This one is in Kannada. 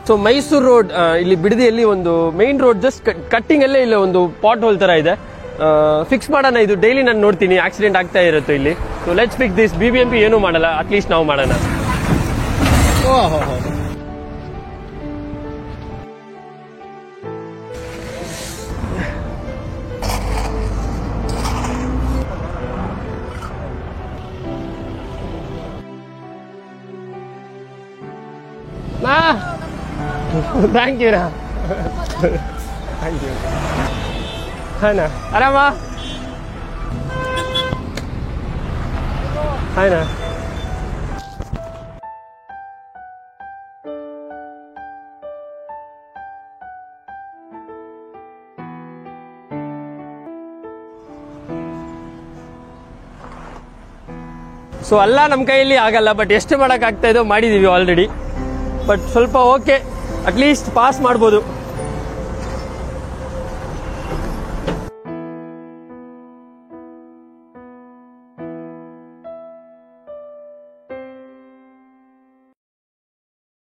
ಸೊ ಮೈಸೂರು ರೋಡ್ ಇಲ್ಲಿ ಬಿಡದಿಯಲ್ಲಿ ಒಂದು ಮೈನ್ ರೋಡ್ ಜಸ್ಟ್ ಕಟ್ಟಿಂಗ್ ಅಲ್ಲೇ ಇಲ್ಲ ಒಂದು ಪಾಟ್ ಹೋಲ್ ತರ ಇದೆ. ಫಿಕ್ಸ್ ಮಾಡೋಣ, ಇದು ಡೈಲಿ ನಾನು ನೋಡ್ತೀನಿ ಆಕ್ಸಿಡೆಂಟ್ ಆಗ್ತಾ ಇರುತ್ತೆ ಇಲ್ಲಿ. So let's fix this. BBMP ಏನೂ ಮಾಡಲ್ಲ, ಅಟ್ಲೀಸ್ಟ್ ನಾವು ಮಾಡೋಣ. ಥ್ಯಾಂಕ್ ಯು ನಾ. Thank you. ಹಾಂ ಆರಾಮ? ಹಾಂ. ಸೊ ಅಲ್ಲ ನಮ್ಮ ಕೈಯಲ್ಲಿ ಆಗಲ್ಲ, ಬಟ್ ಎಷ್ಟು ಮಾಡೋಕ್ಕಾಗ್ತಾ ಇದೋ ಮಾಡಿದ್ದೀವಿ ಆಲ್ರೆಡಿ. ಬಟ್ ಸ್ವಲ್ಪ ಓಕೆ, ಅಟ್ಲೀಸ್ಟ್ ಪಾಸ್ ಮಾಡ್ಬೋದು.